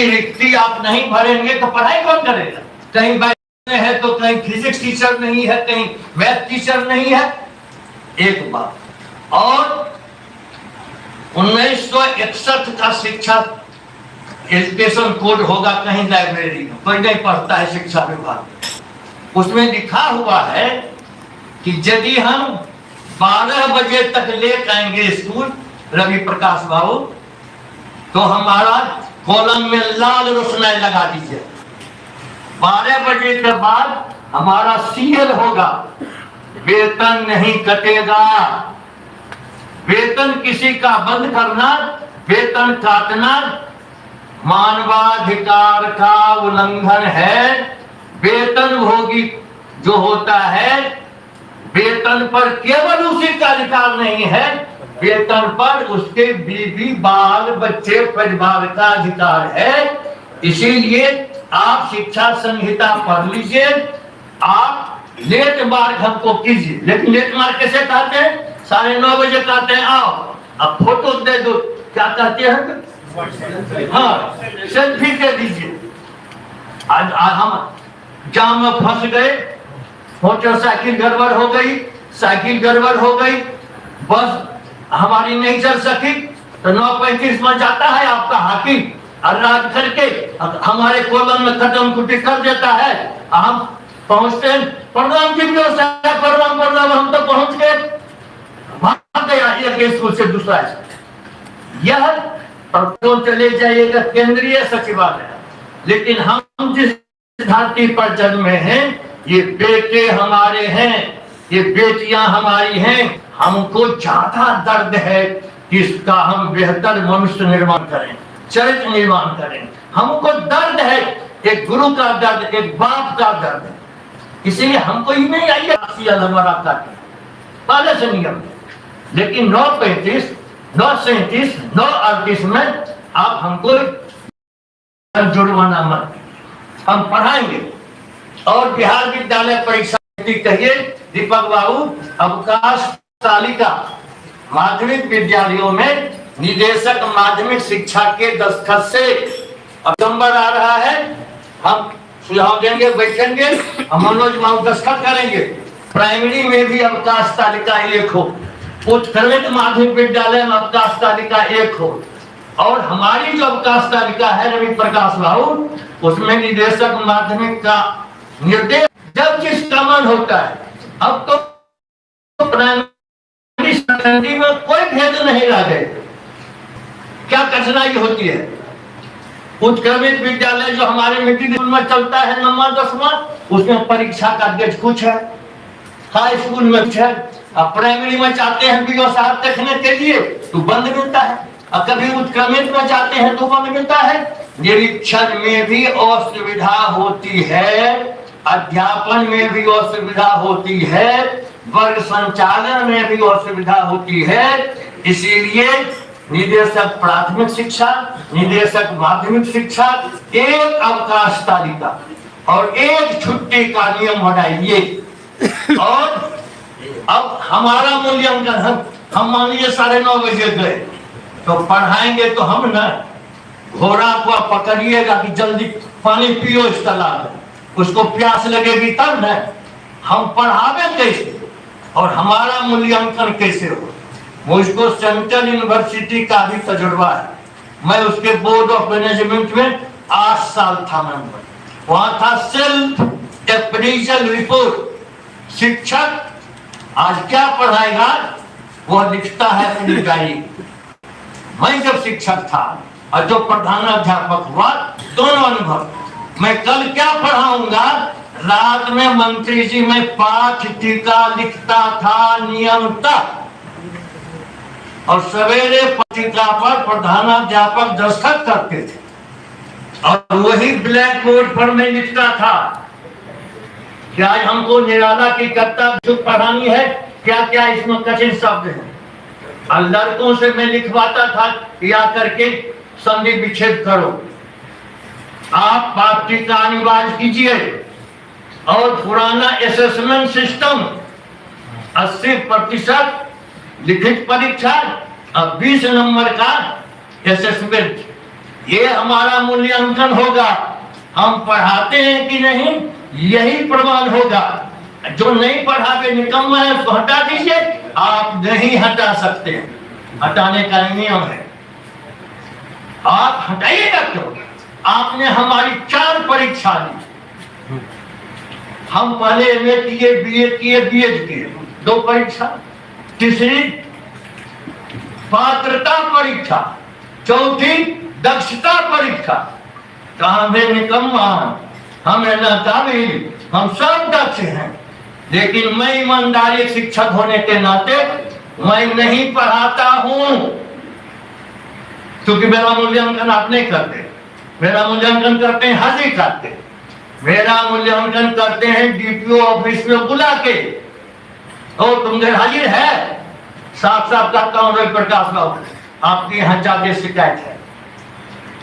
रिक्ति आप नहीं भरेंगे तो पढ़ाई कौन करेगा? कहीं बायो है तो कहीं फिजिक्स टीचर नहीं है, कहीं मैथ टीचर नहीं है। एक बात और 1961 का शिक्षा एजुकेशन कोड होगा कहीं लाइब्रेरी में, कोई नहीं पढ़ता है शिक्षा विभाग। उसमें लिखा हुआ है कि यदि हम 12 बजे तक ले आएंगे स्कूल रवि प्रकाश बाबू, तो हमारा कॉलम में लाल रोशनाई लगा दीजिए। 12 बजे के बाद हमारा सीएल होगा, वेतन नहीं कटेगा। वेतन किसी का बंद करना, वेतन काटना मानवाधिकार का उल्लंघन है। वेतन भोगी जो होता है, वेतन पर केवल उसी का अधिकार नहीं है, वेतन पर उसके बीवी बाल बच्चे परिवार का अधिकार है। इसीलिए आप शिक्षा संहिता पढ़ लीजिए, आप लेट मार्क हमको कीजिए। लेकिन लेट मार्क कैसे कहते हैं? 9:30 बजे कहते हैं आओ, अब फोटो दे दो, क्या कहते हैं? हाँ, सेल्फी दे दीजिए। आज हम जाम में फंस गए, मोटरसाइकिल गड़बड़ हो गई, साइकिल गड़बड़ हो गई, बस हमारी नहीं चल सकी, तो 9:35 में जाता है आपका हाकिम और राज करके हमारे कॉलम में खत्म कुटी कर देता है। हम पहुंचते हैं, प्रणाम की व्यवस्था, प्रणाम प्रणाम, हम तो पहुंच गए, भाग गया एक स्कूल से दूसरा स्कूल। यह प्रकोप चले जाइएगा केंद्रीय सचिवालय। लेकिन हम जिस धरती पर जन्मे हैं, ये बेटे हमारे हैं, ये बेटियां हमारी हैं। हमको ज्यादा दर्द है कि इसका हम बेहतर मनुष्य निर्माण करें, चरित्र निर्माण करें। हमको दर्द है, एक गुरु का दर्द, एक बाप का दर्द है। इसलिए हमको ही नहीं आइए हमारा पहले से नियम। लेकिन 9:35, 9:37, 9:38 में आप हमको जुर्माना मत, हम पढ़ाएंगे। और बिहार विद्यालय परीक्षा कहिए दीपक बाबू, अवकाश तालिका माध्यमिक विद्यालयों में निदेशक माध्यमिक शिक्षा के दस्तखत से नंबर आ रहा है, हम सुझाव देंगे, बैठेंगे, हम मनोज बाबू दस्तखत करेंगे। प्राइमरी में भी अवकाश तालिका 1 हो, उत्कृष्ट माध्यमिक विद्यालय में अवकाश तालिका 1 हो, और हमारी जो अवकाश तालिका है रवि प्रकाश बाबू, उसमें निदेशक माध्यमिक का निर्देश जब जिसका मन होता है। अब तो प्राइमरी सेकेंडरी में कोई भेद नहीं रह गए। क्या कठिनाई होती है? उत्क्रमित विद्यालय जो हमारे मिडिल स्कूल में चलता है 9वां 10वां, उसमें परीक्षा का डेट कुछ है, हाई स्कूल में कुछ है। अब प्राइमरी में जाते हैं बीओ साहब देखने के लिए तो बंद मिलता है, और कभी उत्क्रमित में जाते हैं तो बंद मिलता है। निरीक्षण में भी असुविधा होती है, अध्यापन में भी असुविधा होती है, वर्ग संचालन में भी असुविधा होती है। इसीलिए निदेशक प्राथमिक शिक्षा, निदेशक माध्यमिक शिक्षा, एक अवकाश तालिका और एक छुट्टी का नियम बनाइए। और अब हमारा मूल्यांकन, हम मान लीजिए 9:30 बजे गए तो पढ़ाएंगे, तो हम ना घोड़ा को पकड़िएगा कि जल्दी पानी पियो इस तालाब में, उसको प्यास लगेगी तब न। हम पढ़ावे कैसे और हमारा मूल्यांकन कैसे हो? मुझको सेंट्रल यूनिवर्सिटी का भी तजुर्बा है, मैं उसके बोर्ड ऑफ मैनेजमेंट में 8 साल था मेंबर। वहां था सेल्फ अप्रेजल रिपोर्ट। शिक्षक आज क्या पढ़ाएगा वह लिखता है अपनी डायरी। मैं जब शिक्षक था और जो प्रधानाध्यापक हुआ, दोनों अनुभव। मैं कल क्या पढ़ाऊंगा, रात में मंत्री जी में पाठ टीका लिखता था नियमतः, और सवेरे पत्रिका पर प्रधानाध्यापक दस्तखत करते थे, और वही ब्लैक बोर्ड पर मैं लिखता था कि आज हमको निराला की कविता जो पढ़ानी है, क्या क्या इसमें कठिन शब्द है। और लड़कों से मैं लिखवाता था या करके संधि विच्छेद करो, आप पाठ टीका अनिवार्य कीजिए, और पुराना असेसमेंट सिस्टम 80% लिखित परीक्षा और 20 नंबर का असेसमेंट, ये हमारा मूल्यांकन होगा, हम पढ़ाते हैं कि नहीं, यही प्रमाण होगा। जो नहीं पढ़ाते निकम्मा है उसको हटा दीजिए, आप नहीं हटा सकते, हटाने का नियम है। आप हटाइएगा क्यों? आपने हमारी 4 परीक्षा ली, हम पहले एमए किए, बीए किए, बीएड किए, 2 परीक्षा, तीसरी पात्रता परीक्षा, चौथी दक्षता परीक्षा। कहा में निकम्मा, हम नाकाबिल, हम सब दक्ष हैं, लेकिन मैं ईमानदारी शिक्षक होने के नाते मैं नहीं पढ़ाता हूं, क्योंकि मेरा मूल्यांकन आप नहीं करते। मेरा मूल्यांकन करते हैं हाजिर करते, मेरा मूल्यांकन करते हैं डीपीओ ऑफिस में बुला के। और तुम गैर हाजिर है, साफ साफ कहता हूं रवि प्रकाश बाबू, आपके यहाँ जाके शिकायत है।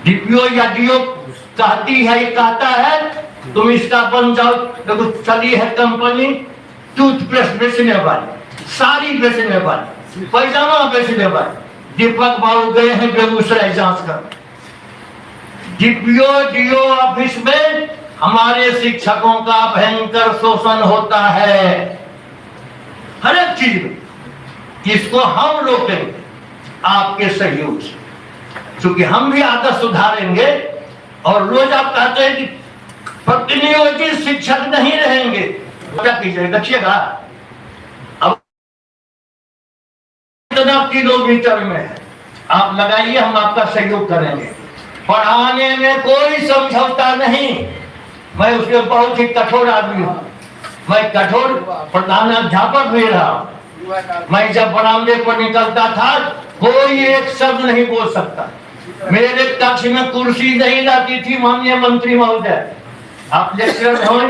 डीपीओ या डीओ कहती है, ये कहता है तुम इसका बन जाओ। देखो चली है कंपनी टूथपेस्ट बेचने वाली, साड़ी बेचने वाली, पैजामा बेचने वाली, दीपक बाबू गए हैं बेगूसराय जांच कर। डीपीओ डीओ ऑफिस में हमारे शिक्षकों का भयंकर शोषण होता है, हर एक चीज में। इसको हम रोकेंगे आपके सहयोग से, क्योंकि हम भी आदत सुधारेंगे। और रोज आप कहते हैं कि प्रतिनियोजित शिक्षक नहीं रहेंगे, क्या कीजिएगा? रखिएगा। अब इतना किलोमीटर में है, आप लगाइए, हम आपका सहयोग करेंगे। पढ़ाने में कोई समझौता नहीं। मैं उसके बहुत ही कठोर आदमी हूँ, मैं कठोर प्रधानाध्यापक भी रहा। मैं जब बरामदे पर निकलता था, कोई एक शब्द नहीं बोल सकता। मेरे कक्ष में कुर्सी नहीं रहती थी, माननीय मंत्री महोदय। आप लेक्चर हो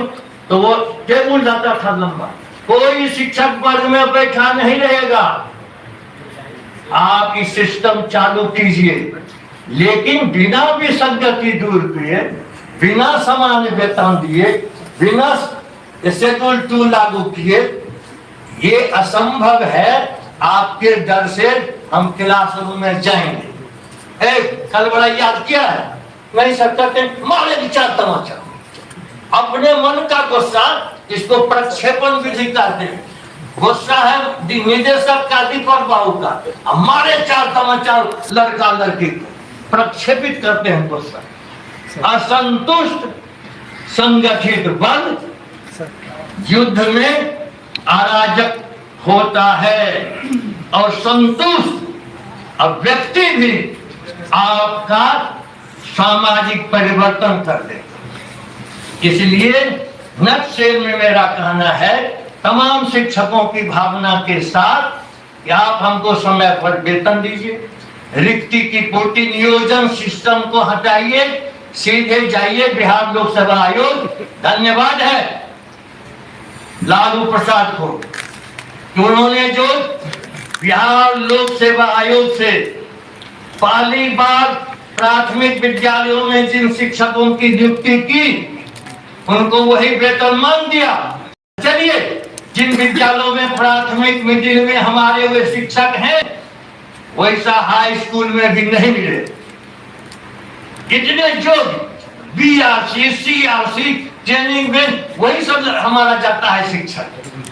तो वो टेबल जाता था लंबा, कोई शिक्षक वर्ग में बैठा नहीं रहेगा। आप इस सिस्टम चालू कीजिए, लेकिन बिना विसंगति दूर किए, बिना समान वेतन दिए, बिना शेड्यूल 2 लागू किए, ये असंभव है। आपके डर से हम क्लासरूम में जाएंगे। कल बड़ा याद किया है, नहीं सकते मारे 4 तमाचा। अपने मन का गुस्सा, इसको प्रक्षेपण विधि कहते हैं। गुस्सा है निदेशक का, दीपक बाबू का, हमारे 4 तमाचा लड़का लड़की को प्रक्षेपित करते हैं गुस्सा। असंतुष्ट संगठित बल युद्ध में अराजक होता है, और संतुष्ट अब व्यक्ति भी आपका सामाजिक परिवर्तन कर दे। इसलिए नक्शे में मेरा कहना है, तमाम शिक्षकों की भावना के साथ कि आप हमको समय पर वेतन दीजिए, रिक्ति की पूर्ति नियोजन सिस्टम को हटाइए, सीधे जाइए बिहार लोक सेवा आयोग। धन्यवाद है लालू प्रसाद को, उन्होंने जो बिहार लोक सेवा आयोग से पहली बार प्राथमिक विद्यालयों में जिन शिक्षकों की नियुक्ति की, उनको वही वेतनमान दिया। चलिए, जिन विद्यालयों में प्राथमिक मिडिल में हमारे वे शिक्षक हैं, वैसा हाई स्कूल में भी नहीं मिले। इतने जो बीआरसी सीआरसी ट्रेनिंग में वही सब हमारा जाता है शिक्षक,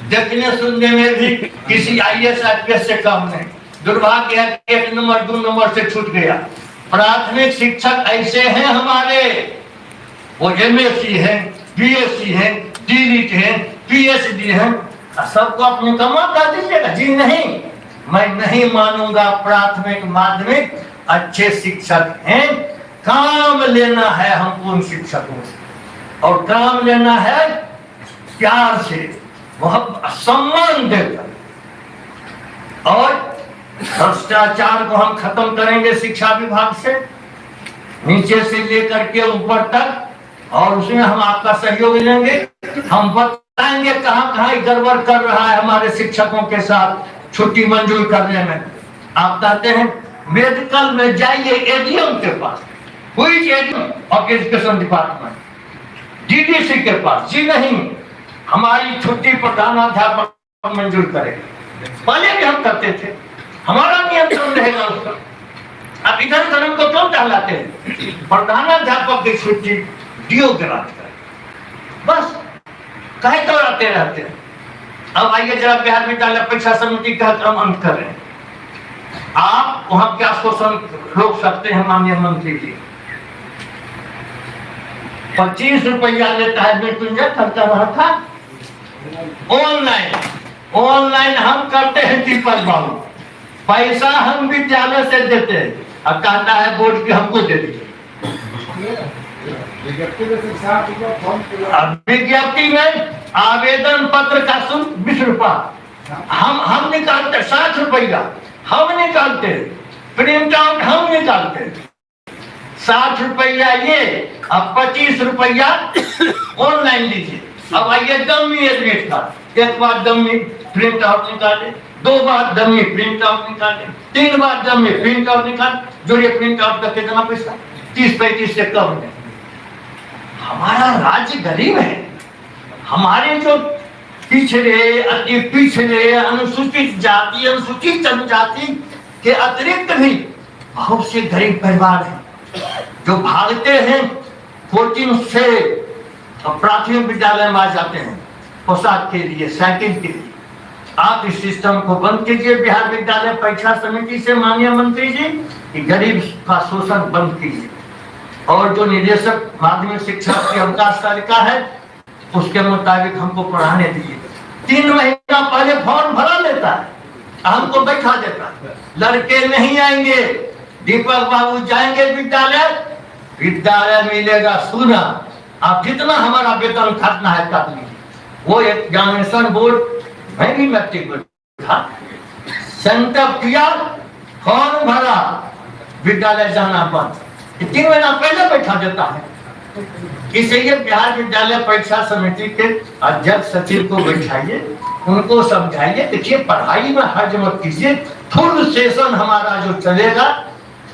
देखने सुनने में भी किसी आईएएस आईपीएस से कम नहीं। दुर्भाग्य है कि 1 नंबर 2 नंबर से छूट गया। प्राथमिक शिक्षक ऐसे हैं हमारे, वो एमएससी है, बीएससी है, डीलिट है, पीएचडी है, सबको अपने कमा कर दीजिएगा। जी नहीं, मैं नहीं मानूंगा। प्राथमिक माध्यमिक अच्छे शिक्षक हैं, काम लेना है हमको उन शिक्षकों से, और काम लेना है प्यार से, वह सम्मान देकर। और भ्रष्टाचार को हम खत्म करेंगे शिक्षा विभाग से, नीचे से लेकर के ऊपर तक, और उसमें हम आपका सहयोग लेंगे। हम बताएंगे कहां कहां गड़बड़ कर रहा है हमारे शिक्षकों के साथ छुट्टी मंजूर करने में। आप कहते हैं मेडिकल में जाइए एडीएम के पास, हुई ADM of education department, DDC के पास। जी नहीं, हमारी छुट्टी प्रधानाध्यापक मंजूर करेगा। पहले भी हम करते थे, हमारा नियंत्रण रहेगा उसका। अब इधर उधर को क्यों टहलाते हैं? प्रधानाध्यापक की छुट्टी डीओ के रात करें, बस कहे तो आते रहते हैं। अब आइए जरा बिहार विद्यालय परीक्षा समिति का क्रम हम कर रहे हैं। आप वहां क्या शोषण रोक सकते हैं माननीय मंत्री जी? 25 रुपया लेता है मृत्युंजय, करता रहा था ऑनलाइन हम करते हैं दीपक बाबू, पैसा हम विद्यालय से देते हैं और कहता है बोर्ड की हमको दे दीजिए। विज्ञप्ति में आवेदन पत्र का शुल्क 20 रुपया हम निकालते, 60 रुपया हम निकालते, प्रिंट आउट हम निकालते, 60 रुपया ये, अब 25 रुपया ऑनलाइन लीजिए। अब आइए डमी एडमिट कार्ड, एक बार डमी प्रिंट आउट निकाले, 2 बार डमी प्रिंट आउट निकाले, 3 बार डमी प्रिंट आउट निकाले, जो ये प्रिंट आउट का कितना पैसा? 30-35 से कम है। हमारा राज्य गरीब है, हमारे जो पिछड़े, अति पिछड़े, अनुसूचित जाति, अनुसूचित जनजाति के अतिरिक्त भी बहुत से गरीब परिवार हैं जो भागते हैं कोचिंग से प्राथमिक विद्यालय में आ जाते हैं पोशाक के लिए, साइकिल के लिए। आप इस सिस्टम को बंद कीजिए बिहार विद्यालय परीक्षा समिति से माननीय मंत्री जी, कि गरीब का शोषण बंद कीजिए। और जो निदेशक माध्यमिक शिक्षा की अवकाश तालिका है उसके मुताबिक हमको पढ़ाने दीजिए। 3 महीना पहले फॉर्म भरा लेता है, हमको बैठा देता है, लड़के नहीं आएंगे, दीपक बाबू जाएंगे विद्यालय, विद्यालय मिलेगा सुना, आप जितना हमारा वेतन काटना है काट लीजिए। वो एग्जामिनेशन बोर्ड में भी मैट्रिक बोर्ड था, सेंटर किया, फॉर्म भरा, विद्यालय जाना बंद, 3 महीना पहले बैठा देता है। इसलिए बिहार विद्यालय परीक्षा समिति के अध्यक्ष सचिव को बैठाइए, उनको समझाइए, देखिए पढ़ाई में हर्ज मत कीजिए, फुल सेशन हमारा जो चलेगा,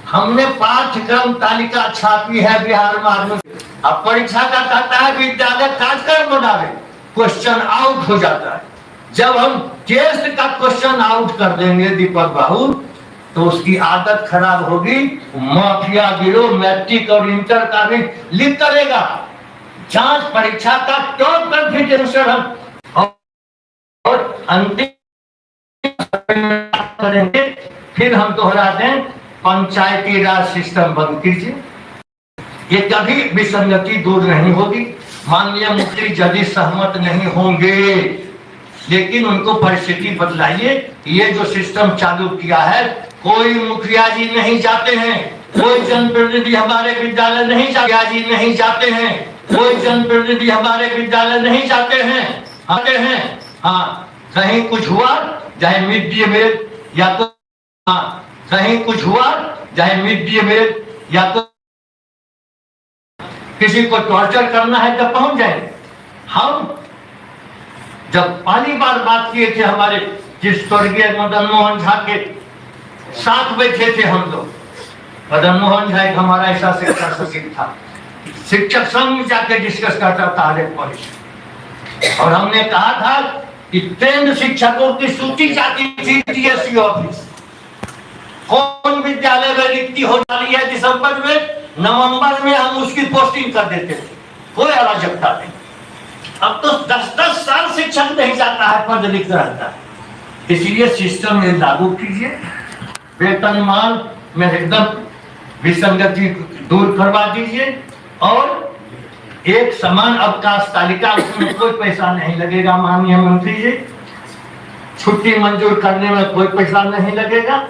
हमने पाठ्यक्रम तालिका छापी है बिहार में। अब परीक्षा का कहता है विद्यालय कार्यक्रम बनावे, क्वेश्चन आउट हो जाता है। जब हम टेस्ट का क्वेश्चन आउट कर देंगे दीपक बाबू, तो उसकी आदत खराब होगी, माफिया गिरोह मैट्रिक और इंटर का भी लिख करेगा, जांच परीक्षा का टॉप कॉन्फिडेंस हम और अंतिम करेंगे। फिर हम दोहरा दें, पंचायती राज सिस्टम बंद कीजिए, ये कभी विसंगति दूर नहीं होगी। माननीय मंत्री यदि सहमत नहीं होंगे, लेकिन उनको परिस्थिति बदलाइए। ये जो सिस्टम चालू किया है, कोई मुखिया जी नहीं जाते हैं, कोई जनप्रतिनिधि हमारे विद्यालय नहीं जाते हैं, कोई जनप्रतिनिधि हमारे विद्यालय नहीं जाते हैं। हाँ, कहीं कुछ हुआ चाहे मिड डे मील या तो, हाँ कहीं कुछ हुआ चाहे मिड डे मील या तो किसी को टॉर्चर करना है तो पहुंच जाए। हम जब पहली बार बात किए थे, हमारे जिस स्वर्गीय मदन मोहन झा के साथ बैठे थे हम लोग, मदन मोहन झा एक हमारा ऐसा शिक्षा सचिव था, शिक्षक संघ में जाके डिस्कस करता था हर एक पॉलिसी, और हमने कहा था कि ट्रेंड शिक्षकों की सूची जाती थी टीएससी ऑफिस, कौन विद्यालय में रिक्ति हो जाती है दिसंबर में, नवंबर में हम उसकी पोस्टिंग कर देते थे, कोई अराजकता नहीं। अब तो 10-10 साल शिक्षक नहीं जाता है, पद लिखता रहता है। इसलिए सिस्टम में लागू कीजिए, वेतनमान में एकदम विसंगति दूर करवा दीजिए, और एक समान अवकाश तालिका, उसमें कोई पैसा नहीं लगेगा माननीय मंत्री जी, छुट्टी मंजूर करने में कोई पैसा नहीं लगेगा,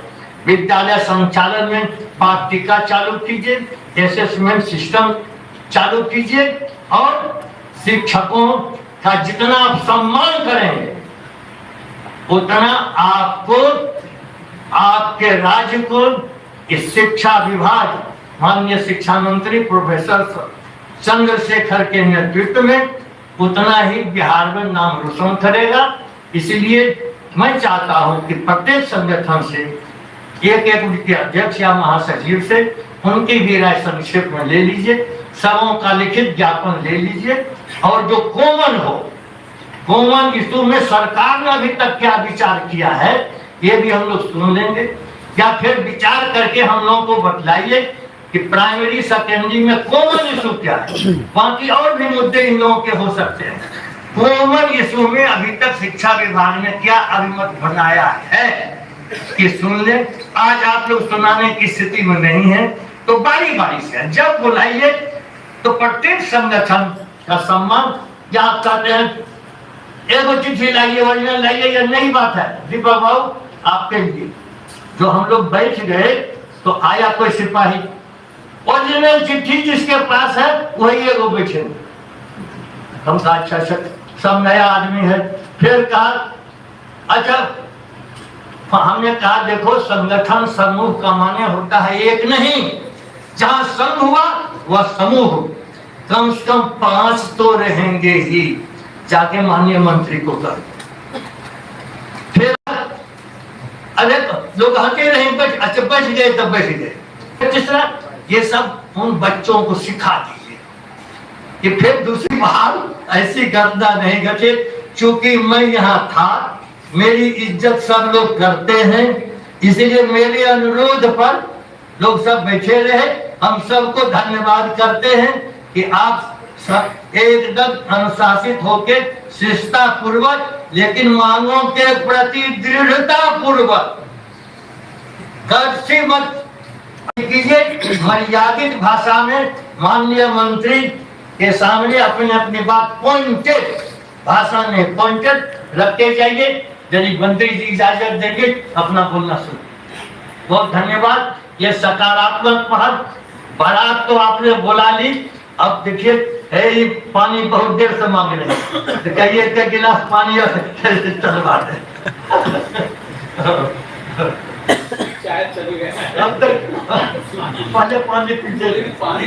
विद्यालय संचालन में पाठ्यक्रम चालू कीजिए, असेसमेंट सिस्टम चालू कीजिए, और शिक्षकों का जितना आप सम्मान करेंगे उतना आपको, आपके राज्य को, इस शिक्षा विभाग माननीय शिक्षा मंत्री प्रोफेसर चंद्रशेखर के नेतृत्व में उतना ही बिहार में नाम रोशन करेगा। इसलिए मैं चाहता हूं कि प्रत्येक संगठन से एक उनके अध्यक्ष या महासचिव से उनकी भी राय संक्षेप में ले लीजिए, सबों का लिखित ज्ञापन ले लीजिए, और जो कॉमन इशू में सरकार ने अभी तक क्या विचार किया है ये भी हम लोग सुन लेंगे। या फिर विचार करके हम लोगों को बतलाइए कि प्राइमरी सेकेंडरी में कॉमन इशू क्या है। बाकी और भी मुद्दे इन लोगों के हो सकते हैं। कॉमन इशू में अभी तक शिक्षा विभाग ने क्या अभिमत बनाया है कि सुन ले। आज आप लोग सुनाने की स्थिति में नहीं है तो बारी बारी से जब बुलाइए तो प्रत्येक संगठन का सम्मान, क्या आप कहते हैं एगो चिट्ठी लाइए, ओरिजिनल लाइए, ये नई बात है दीपक बाबू आपके लिए। जो हम लोग बैठ गए तो आया कोई सिपाही, ओरिजिनल चिट्ठी जिसके पास है वही एगो बैठे। हम कहा अच्छा अच्छा सब नया आदमी है। फिर कहा अच्छा, हमने कहा देखो संगठन समूह का माने होता है एक नहीं, जहां संघ हुआ वह समूह, कम से कम 5 तो रहेंगे ही। जाके माननीय मंत्री को कर। फिर अरे लोग हंसते रहे, अच्छा बैठ गए तब बैठ गए। तीसरा, ये सब उन बच्चों को सिखा दीजिए कि फिर दूसरी बार ऐसी घटना नहीं घटे। चूंकि मैं यहाँ था, मेरी इज्जत सब लोग करते हैं, इसलिए मेरे अनुरोध पर लोग सब बैठे रहे। हम सबको धन्यवाद करते हैं कि आप सब एकदम अनुशासित होकर शिष्टता पूर्वक लेकिन मांगों के प्रति दृढ़ता पूर्वक मत कीजिए। मर्यादित भाषा में माननीय मंत्री के सामने अपनी अपनी बात पॉइंटेड भाषा में पॉइंटेड रखते जाइए। यदि मंत्री जी इजाजत देंगे अपना बोलना शुरू। बहुत धन्यवाद। ये सकारात्मक पहल। बारात तो आपने बुला ली, अब देखिए ये पानी बहुत देर से मांग रहे हैं, तो कहिए एक गिलास पानी चलवा दे। अब तक पहले पानी पीछे पानी